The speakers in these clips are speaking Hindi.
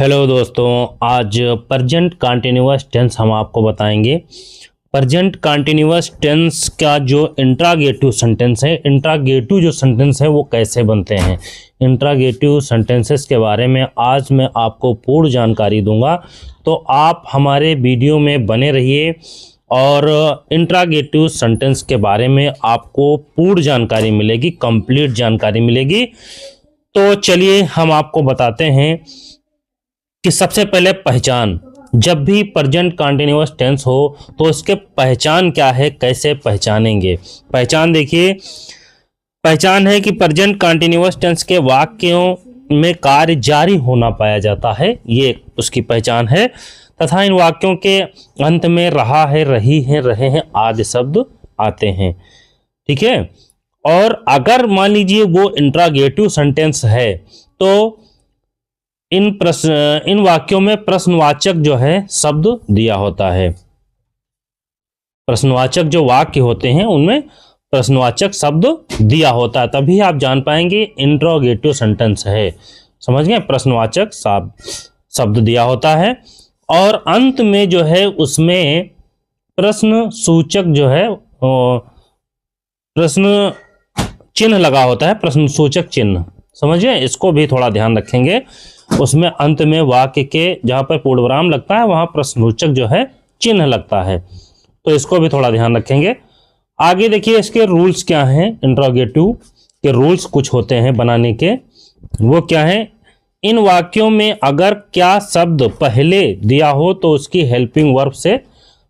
हेलो दोस्तों, आज प्रेजेंट कंटिन्यूअस टेंस हम आपको बताएंगे। प्रेजेंट कंटिन्यूअस टेंस का जो इंट्रागेटिव सेंटेंस है, इंट्रागेटिव जो सेंटेंस है वो कैसे बनते हैं, इंट्रागेटिव सेंटेंसेस के बारे में आज मैं आपको पूर्ण जानकारी दूंगा। तो आप हमारे वीडियो में बने रहिए और इंट्रागेटिव सेंटेंस के बारे में आपको पूर्ण जानकारी मिलेगी, कंप्लीट जानकारी मिलेगी। तो चलिए हम आपको बताते हैं कि सबसे पहले पहचान, जब भी प्रेजेंट कंटिन्यूअस टेंस हो तो उसके पहचान क्या है, कैसे पहचानेंगे। पहचान देखिए, पहचान है कि प्रेजेंट कंटिन्यूअस टेंस के वाक्यों में कार्य जारी होना पाया जाता है, ये उसकी पहचान है। तथा इन वाक्यों के अंत में रहा है, रही है, रहे हैं आदि शब्द आते हैं। ठीक है। और अगर मान लीजिए वो इंट्रागेटिव सेंटेंस है तो इन वाक्यों में प्रश्नवाचक जो है शब्द दिया होता है। प्रश्नवाचक जो वाक्य होते हैं उनमें प्रश्नवाचक शब्द दिया होता है, तभी आप जान पाएंगे इंट्रोगेटिव सेंटेंस है। समझ गए, प्रश्नवाचक शब्द दिया होता है और अंत में जो है उसमें प्रश्न सूचक जो है प्रश्न चिन्ह लगा होता है, प्रश्न सूचक चिन्ह। समझिए, इसको भी थोड़ा ध्यान रखेंगे। उसमें अंत में वाक्य के जहां पर पूर्णविराम लगता है वहां प्रश्नसूचक जो है चिन्ह लगता है, तो इसको भी थोड़ा ध्यान रखेंगे। आगे देखिए इसके रूल्स क्या हैं। इंट्रोगेटिव के रूल्स कुछ होते हैं बनाने के, वो क्या है। इन वाक्यों में अगर क्या शब्द पहले दिया हो तो उसकी हेल्पिंग वर्ब से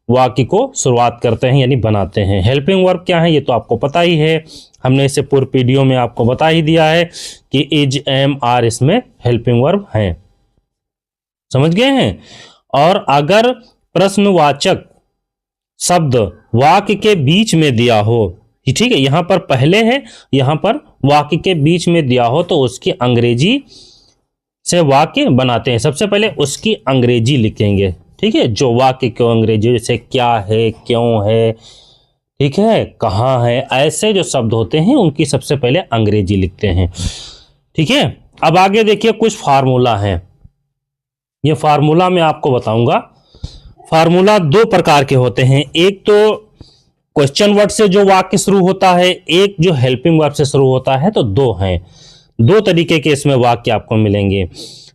वाक्य को शुरुआत करते हैं, यानी बनाते हैं। हेल्पिंग वर्ब क्या है ये तो आपको पता ही है, हमने इसे पूर्व वीडियो में आपको बता ही दिया है कि इज, एम, आर इसमें हेल्पिंग वर्ब हैं। समझ गए हैं। और अगर प्रश्नवाचक शब्द वाक्य के बीच में दिया हो, ठीक है, यहां पर पहले है, यहां पर वाक्य के बीच में दिया हो तो उसकी अंग्रेजी से वाक्य बनाते हैं। सबसे पहले उसकी अंग्रेजी लिखेंगे, ठीक है, जो वाक्य को अंग्रेजी, जैसे क्या है, क्यों है, ठीक है, कहाँ है, ऐसे जो शब्द होते हैं उनकी सबसे पहले अंग्रेजी लिखते हैं। ठीक है। अब आगे देखिए कुछ फार्मूला है, ये फार्मूला मैं आपको बताऊंगा। फार्मूला दो प्रकार के होते हैं, एक तो क्वेश्चन वर्ड से जो वाक्य शुरू होता है, एक जो हेल्पिंग वर्ब से शुरू होता है। तो दो हैं, दो तरीके के इसमें वाक्य आपको मिलेंगे।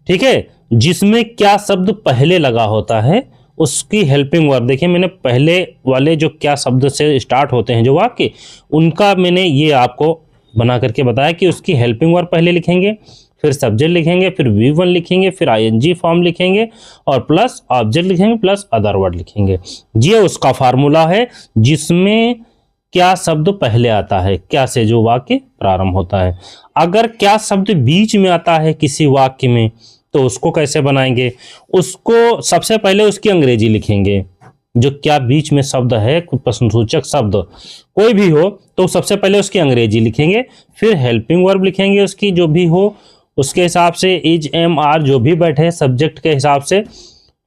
ठीक है। जिसमें क्या शब्द पहले लगा होता है उसकी हेल्पिंग वर्ब, देखिए मैंने पहले वाले जो क्या शब्द से स्टार्ट होते हैं जो वाक्य, उनका मैंने ये आपको बना करके बताया कि उसकी हेल्पिंग वर्ब पहले लिखेंगे, फिर सब्जेक्ट लिखेंगे, फिर V1 लिखेंगे, फिर ING फॉर्म लिखेंगे और प्लस ऑब्जेक्ट लिखेंगे, प्लस अदर वर्ड लिखेंगे। ये उसका फार्मूला है जिसमें क्या शब्द पहले आता है, क्या से जो वाक्य प्रारंभ होता है। अगर क्या शब्द बीच में आता है किसी वाक्य में तो उसको कैसे बनाएंगे, उसको सबसे पहले उसकी अंग्रेजी लिखेंगे। जो क्या बीच में शब्द है, प्रश्नसूचक शब्द कोई भी हो तो सबसे पहले उसकी अंग्रेजी लिखेंगे, फिर हेल्पिंग वर्ब लिखेंगे उसकी जो भी हो उसके हिसाब से, इज, एम, आर जो भी बैठे सब्जेक्ट के हिसाब से,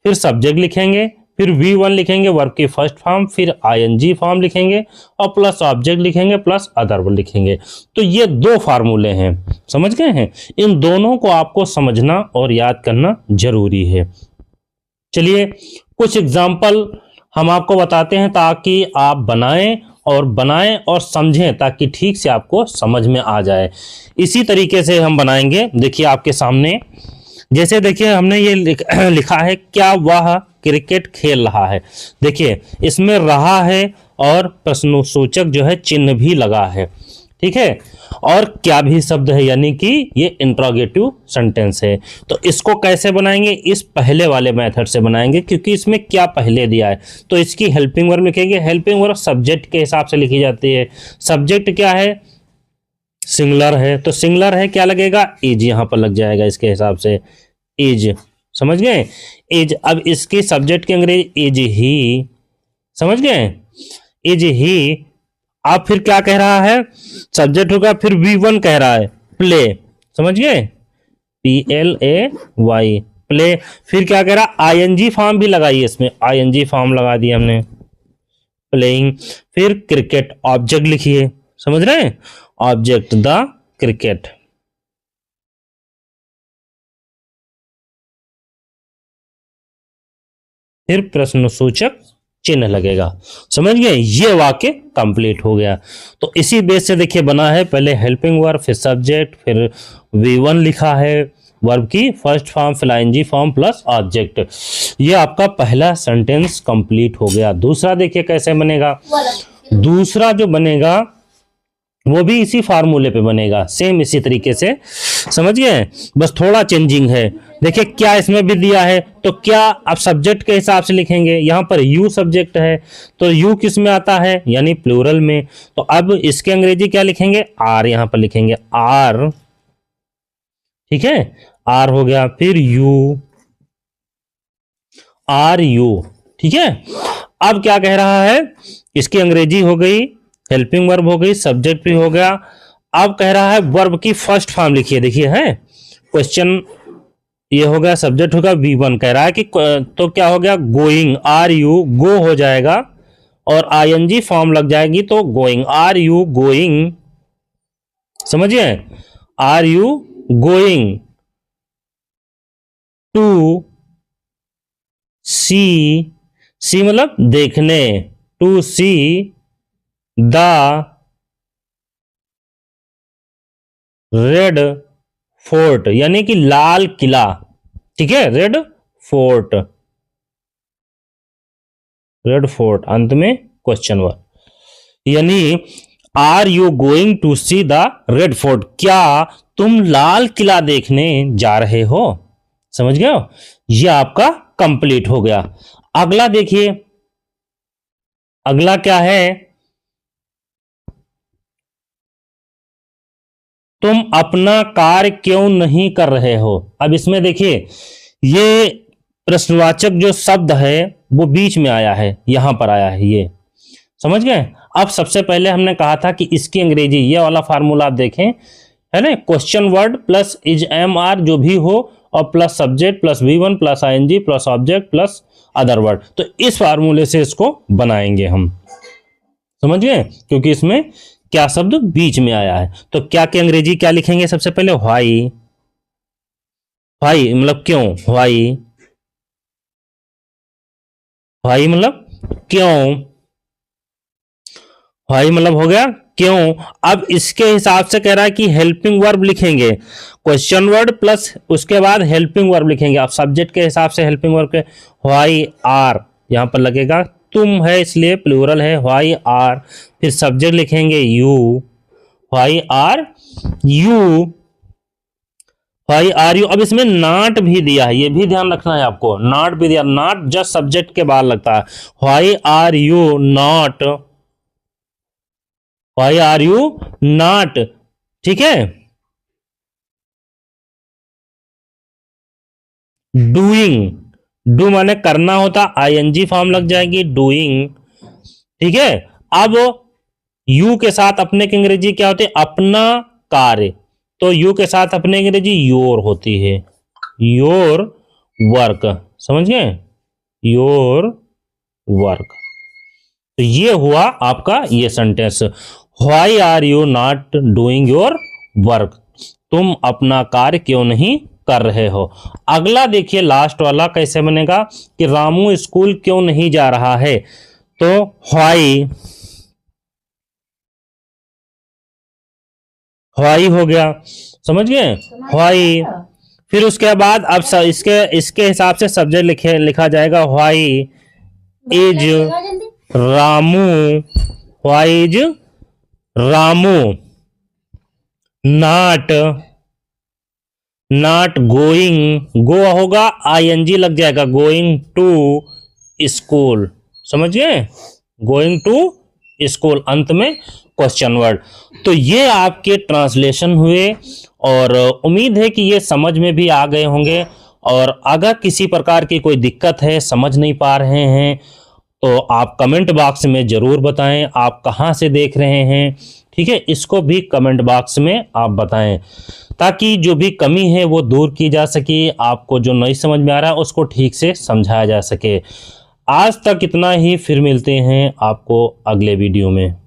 फिर सब्जेक्ट लिखेंगे, फिर V1 लिखेंगे वर्ब की फर्स्ट फॉर्म, फिर ING फॉर्म लिखेंगे और प्लस ऑब्जेक्ट लिखेंगे, प्लस अदर वर्ब लिखेंगे। तो ये दो फार्मूले हैं, समझ गए हैं। इन दोनों को आपको समझना और याद करना जरूरी है। चलिए कुछ एग्जाम्पल हम आपको बताते हैं ताकि आप बनाएं और समझें, ताकि ठीक से आपको समझ में आ जाए। इसी तरीके से हम बनाएंगे। देखिए आपके सामने, जैसे देखिए हमने ये लिखा है, क्या वह क्रिकेट खेल रहा है। देखिए इसमें रहा है और प्रश्नसूचक जो है चिन्ह भी लगा है, ठीक है, और क्या भी शब्द है, यानी कि ये इंट्रोगेटिव सेंटेंस है। तो इसको कैसे बनाएंगे, इस पहले वाले मेथड से बनाएंगे, क्योंकि इसमें क्या पहले दिया है। तो इसकी हेल्पिंग वर्ब लिखेंगे, हेल्पिंग वर्ब सब्जेक्ट के हिसाब से लिखी जाती है। सब्जेक्ट क्या है, सिंगुलर है, तो सिंगुलर है क्या लगेगा, इज यहां पर लग जाएगा इसके हिसाब से, इज। समझ गए, इज। अब इसकी सब्जेक्ट की अंग्रेजी इज ही, समझ गए, इज ही। अब फिर क्या कह रहा है, सब्जेक्ट होगा, फिर V1 कह रहा है प्ले, समझ गए, PLAY प्ले। फिर क्या कह रहा, ING फॉर्म भी लगाइए, इसमें ING फॉर्म लगा दिया हमने, प्लेइंग। फिर क्रिकेट, ऑब्जेक्ट लिखिए, समझ रहे हैं, ऑब्जेक्ट द क्रिकेट। फिर प्रश्नसूचक चिन्ह लगेगा। समझ गए, ये वाक्य कंप्लीट हो गया। तो इसी बेस से देखिए बना है, पहले हेल्पिंग वर्ब, फिर सब्जेक्ट, फिर V1 लिखा है वर्ब की फर्स्ट फॉर्म, फिर ing फॉर्म प्लस ऑब्जेक्ट। ये आपका पहला सेंटेंस कंप्लीट हो गया। दूसरा देखिए कैसे बनेगा। दूसरा जो बनेगा वो भी इसी फार्मूले पे बनेगा, सेम इसी तरीके से। समझ गए, बस थोड़ा चेंजिंग है। देखिए क्या इसमें भी दिया है, तो क्या आप सब्जेक्ट के हिसाब से लिखेंगे। यहां पर यू सब्जेक्ट है, तो यू किस में आता है, यानी प्लूरल में। तो अब इसके अंग्रेजी क्या लिखेंगे, आर यहां पर लिखेंगे, आर। ठीक है, आर हो गया। फिर यू, आर यू। ठीक है, अब क्या कह रहा है, इसकी अंग्रेजी हो गई, हेल्पिंग वर्ब हो गई, सब्जेक्ट भी हो गया। अब कह रहा है वर्ब की फर्स्ट फॉर्म लिखिए। देखिए है क्वेश्चन, ये हो गया, सब्जेक्ट होगा V1, कह रहा है कि तो क्या हो गया, गोइंग, आर यू, गो हो जाएगा और ing फॉर्म लग जाएगी, तो गोइंग, आर यू गोइंग। समझिए, are you going to see, see मतलब देखने, to see the red fort, यानी कि लाल किला। ठीक है, रेड फोर्ट, रेड फोर्ट, अंत में क्वेश्चन वर्ड। यानी are you going to see the red fort, क्या तुम लाल किला देखने जा रहे हो। समझ गए हो, ये आपका कंप्लीट हो गया। अगला देखिए, अगला क्या है, तुम अपना कार्य क्यों नहीं कर रहे हो। अब इसमें देखिए ये प्रश्नवाचक जो शब्द है वो बीच में आया है, यहां पर आया है, ये समझ गए। अब सबसे पहले हमने कहा था कि इसकी अंग्रेजी, ये वाला फार्मूला आप देखें, है ना, question word plus is am are जो भी हो और plus subject plus V1 plus ing plus object plus other word. तो इस फार्मूले से इसको बनाएंगे हम। समझ गए, क्योंकि इसमें क्या शब्द बीच में आया है। तो क्या की अंग्रेजी क्या लिखेंगे, सबसे पहले व्हाई, व्हाई मतलब क्यों, व्हाई, व्हाई मतलब क्यों, व्हाई मतलब हो गया क्यों। अब इसके हिसाब से कह रहा है कि हेल्पिंग वर्ब लिखेंगे, क्वेश्चन वर्ड प्लस उसके बाद हेल्पिंग वर्ब लिखेंगे। अब सब्जेक्ट के हिसाब से हेल्पिंग वर्ब के व्हाई आर यहां पर लगेगा, तुम है इसलिए प्लूरल है, व्हाई आर। फिर सब्जेक्ट लिखेंगे you, why are you, why are you. अब इसमें नॉट भी दिया है, ये भी ध्यान रखना है आपको, नॉट भी दिया, नॉट जस्ट सब्जेक्ट के बाद लगता है, why are you not, why are you not. ठीक है, डूइंग, डू माने करना होता, ing फॉर्म लग जाएगी, डूइंग। ठीक है, अब यू के साथ अपने की अंग्रेजी क्या होती है, अपना कार्य, तो यू के साथ अपने की अंग्रेजी योर होती है, योर वर्क। समझ गए, योर वर्क। तो ये हुआ आपका ये sentence, why are you not doing your work, तुम अपना कार्य क्यों नहीं कर रहे हो। अगला देखिए लास्ट वाला कैसे बनेगा कि रामू स्कूल क्यों नहीं जा रहा है, तो व्हाई, व्हाई हो गया। समझ गए, व्हाई। फिर उसके बाद अब इसके हिसाब से सब्जेक्ट लिखा जाएगा, why is Ramu, why is Ramu not, not going, go होगा ing लग जाएगा, गोइंग टू स्कूल। समझ गए, गोइंग टू स्कूल, अंत में क्वेश्चन वर्ड। तो ये आपके ट्रांसलेशन हुए और उम्मीद है कि ये समझ में भी आ गए होंगे। और अगर किसी प्रकार की कोई दिक्कत है, समझ नहीं पा रहे हैं, तो आप कमेंट बॉक्स में जरूर बताएं आप कहां से देख रहे हैं। ठीक है, इसको भी कमेंट बॉक्स में आप बताएं ताकि जो भी कमी है वो दूर की जा सके, आपको जो नहीं समझ में आ रहा है उसको ठीक से समझाया जा सके। आज तक इतना ही, फिर मिलते हैं आपको अगले वीडियो में।